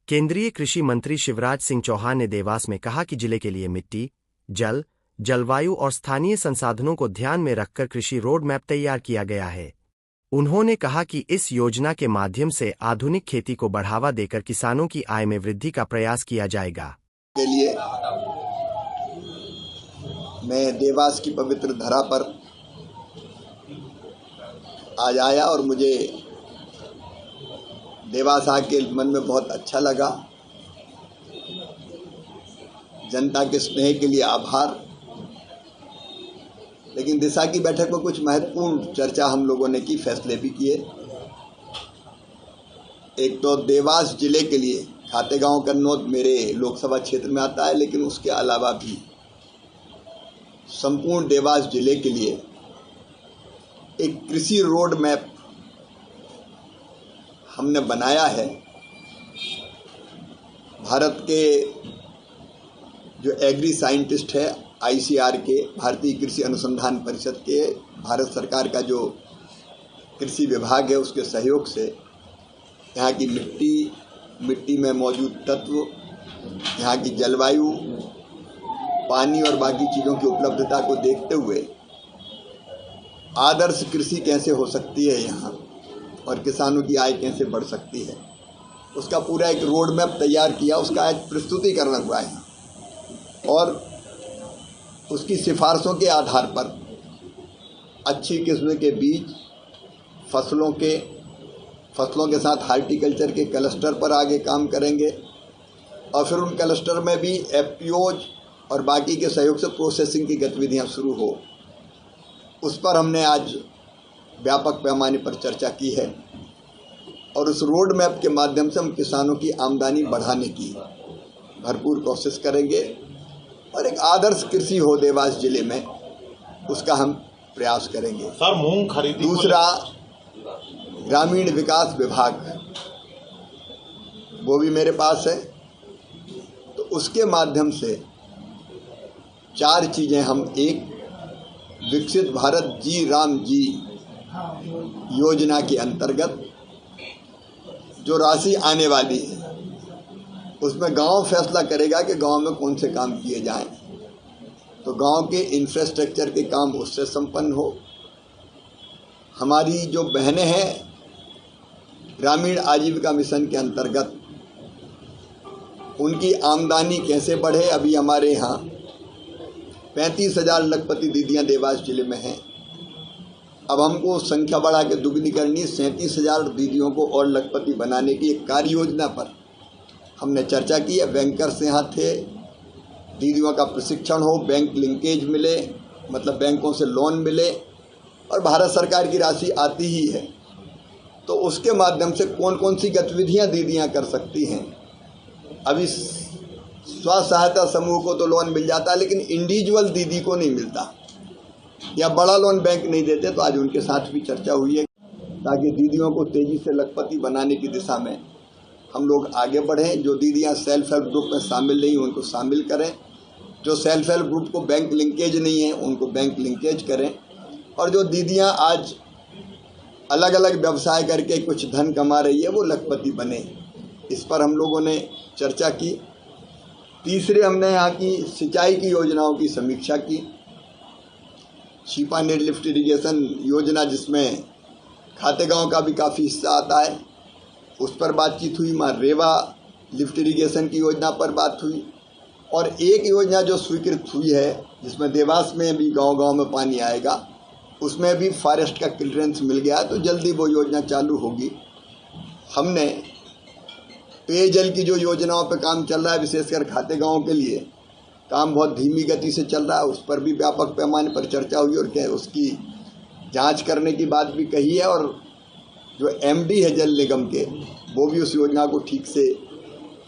केंद्रीय कृषि मंत्री शिवराज सिंह चौहान ने देवास में कहा कि जिले के लिए मिट्टी, जल, जलवायु और स्थानीय संसाधनों को ध्यान में रखकर कृषि रोड मैप तैयार किया गया है। उन्होंने कहा कि इस योजना के माध्यम से आधुनिक खेती को बढ़ावा देकर किसानों की आय में वृद्धि का प्रयास किया जाएगा। के लिए मैं देवास की पवित्र धरा पर आज आया और मुझे देवास आके मन में बहुत अच्छा लगा। जनता के स्नेह के लिए आभार। लेकिन दिशा की बैठक में कुछ महत्वपूर्ण चर्चा हम लोगों ने की, फैसले भी किए। एक तो देवास जिले के लिए खातेगांव कन्नौज मेरे लोकसभा क्षेत्र में आता है, लेकिन उसके अलावा भी संपूर्ण देवास जिले के लिए एक कृषि रोड मैप हमने बनाया है। भारत के जो एग्री साइंटिस्ट है ICAR के, भारतीय कृषि अनुसंधान परिषद के, भारत सरकार का जो कृषि विभाग है उसके सहयोग से यहाँ की मिट्टी में मौजूद तत्व, यहाँ की जलवायु, पानी और बाकी चीज़ों की उपलब्धता को देखते हुए आदर्श कृषि कैसे हो सकती है यहाँ और किसानों की आय कैसे बढ़ सकती है, उसका पूरा एक रोड मैप तैयार किया। उसका एक प्रस्तुतिकरण हुआ है और उसकी सिफारिशों के आधार पर अच्छी किस्म के बीज, फसलों के साथ हार्टिकल्चर के क्लस्टर पर आगे काम करेंगे और फिर उन क्लस्टर में भी FPOs और बाकी के सहयोग से प्रोसेसिंग की गतिविधियां शुरू हो। उस पर हमने आज व्यापक पैमाने पर चर्चा की है और उस रोड मैप के माध्यम से हम किसानों की आमदनी बढ़ाने की भरपूर कोशिश करेंगे और एक आदर्श कृषि हो देवास जिले में, उसका हम प्रयास करेंगे। सर, मूंग खरीदी। दूसरा, ग्रामीण विकास विभाग वो भी मेरे पास है, तो उसके माध्यम से 4 चीज़ें हम एक विकसित भारत जी राम जी योजना के अंतर्गत जो राशि आने वाली है उसमें गांव फैसला करेगा कि गांव में कौन से काम किए जाएं। तो गांव के इंफ्रास्ट्रक्चर के काम उससे संपन्न हो। हमारी जो बहनें हैं ग्रामीण आजीविका मिशन के अंतर्गत उनकी आमदनी कैसे बढ़े। अभी हमारे यहाँ 35,000 लखपति दीदियाँ देवास जिले में हैं। अब हमको संख्या बढ़ा के दुगनी करनी, 37,000 दीदियों को और लखपति बनाने की एक कार्य योजना पर हमने चर्चा की है। बैंकर्स यहाँ थे, दीदियों का प्रशिक्षण हो, बैंक लिंकेज मिले, मतलब बैंकों से लोन मिले और भारत सरकार की राशि आती ही है, तो उसके माध्यम से कौन कौन सी गतिविधियाँ दीदियाँ कर सकती हैं। अभी स्व सहायता समूह को तो लोन मिल जाता है, लेकिन इंडिविजुअल दीदी को नहीं मिलता या बड़ा लोन बैंक नहीं देते। तो आज उनके साथ भी चर्चा हुई है ताकि दीदियों को तेज़ी से लखपति बनाने की दिशा में हम लोग आगे बढ़ें। जो दीदियाँ सेल्फ हेल्प ग्रुप में शामिल नहीं उनको शामिल करें, जो सेल्फ हेल्प ग्रुप को बैंक लिंकेज नहीं है उनको बैंक लिंकेज करें, और जो दीदियाँ आज अलग अलग व्यवसाय करके कुछ धन कमा रही है वो लखपति बने। इस पर हम लोगों ने चर्चा की। तीसरे, हमने यहाँ की सिंचाई की योजनाओं की समीक्षा की। शिपा नेट लिफ्ट इरीगेशन योजना जिसमें खातेगांव का भी काफ़ी हिस्सा आता है, उस पर बातचीत हुई। रेवा लिफ्ट इरीगेशन की योजना पर बात हुई और एक योजना जो स्वीकृत हुई है जिसमें देवास में भी गांव-गांव में पानी आएगा, उसमें भी फॉरेस्ट का क्लियरेंस मिल गया, तो जल्दी वो योजना चालू होगी। हमने पेयजल की जो योजनाओं पर काम चल रहा है, विशेषकर खातेगांव के लिए काम बहुत धीमी गति से चल रहा है, उस पर भी व्यापक पैमाने पर चर्चा हुई और क्या उसकी जांच करने की बात भी कही है। और जो MD है जल निगम के, वो भी उस योजना को ठीक से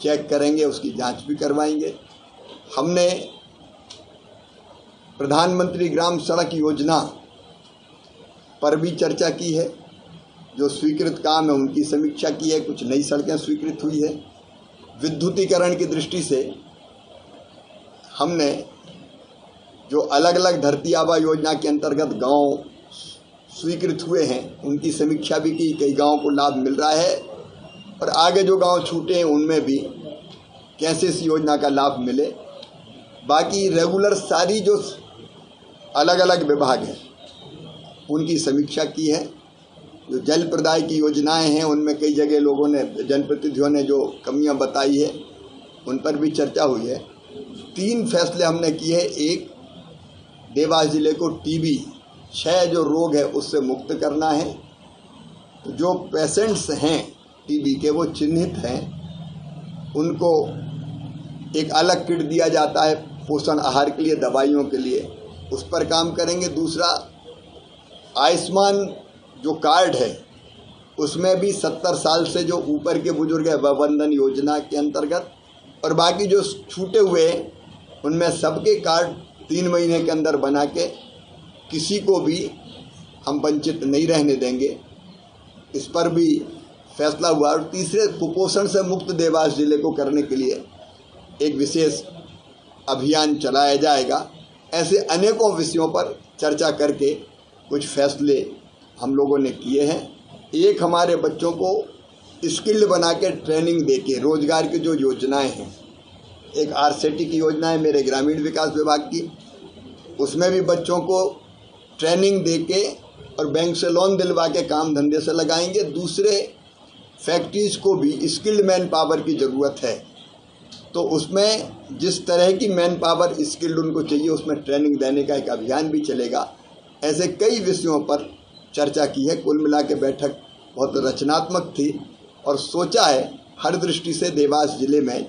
चेक करेंगे, उसकी जांच भी करवाएंगे। हमने प्रधानमंत्री ग्राम सड़क योजना पर भी चर्चा की है। जो स्वीकृत काम है उनकी समीक्षा की है। कुछ नई सड़कें स्वीकृत हुई है। विद्युतीकरण की दृष्टि से हमने जो अलग अलग धरती आबा योजना के अंतर्गत गांव स्वीकृत हुए हैं उनकी समीक्षा भी की। कई गांवों को लाभ मिल रहा है और आगे जो गांव छूटे हैं उनमें भी कैसे इस योजना का लाभ मिले। बाकी रेगुलर सारी जो अलग अलग विभाग हैं उनकी समीक्षा की है। जो जल प्रदाय की योजनाएं हैं उनमें कई जगह लोगों ने, जनप्रतिनिधियों ने जो कमियां बताई है उन पर भी चर्चा हुई है। 3 फैसले हमने किए हैं। एक, देवास जिले को टीबी क्षय जो रोग है उससे मुक्त करना है। तो जो पेशेंट्स हैं टीबी के, वो चिन्हित हैं, उनको एक अलग किट दिया जाता है पोषण आहार के लिए, दवाइयों के लिए, उस पर काम करेंगे। दूसरा, आयुष्मान जो कार्ड है उसमें भी 70 साल से जो ऊपर के बुजुर्ग है वंदन योजना के अंतर्गत, और बाकी जो छूटे हुए हैं उनमें सबके कार्ड 3 महीने के अंदर बना के किसी को भी हम वंचित नहीं रहने देंगे, इस पर भी फैसला हुआ। और तीसरे, कुपोषण से मुक्त देवास जिले को करने के लिए एक विशेष अभियान चलाया जाएगा। ऐसे अनेकों विषयों पर चर्चा करके कुछ फैसले हम लोगों ने किए हैं। एक, हमारे बच्चों को स्किल्ड बना के ट्रेनिंग दे के रोजगार की जो योजनाएं हैं, एक आरसेटी की योजना है मेरे ग्रामीण विकास विभाग की, उसमें भी बच्चों को ट्रेनिंग दे के और बैंक से लोन दिलवा के काम धंधे से लगाएंगे। दूसरे, फैक्ट्रीज को भी स्किल्ड मैन पावर की ज़रूरत है, तो उसमें जिस तरह की मैन पावर स्किल्ड उनको चाहिए उसमें ट्रेनिंग देने का एक अभियान भी चलेगा। ऐसे कई विषयों पर चर्चा की है। कुल मिला के बैठक बहुत रचनात्मक थी और सोचा है हर दृष्टि से देवास जिले में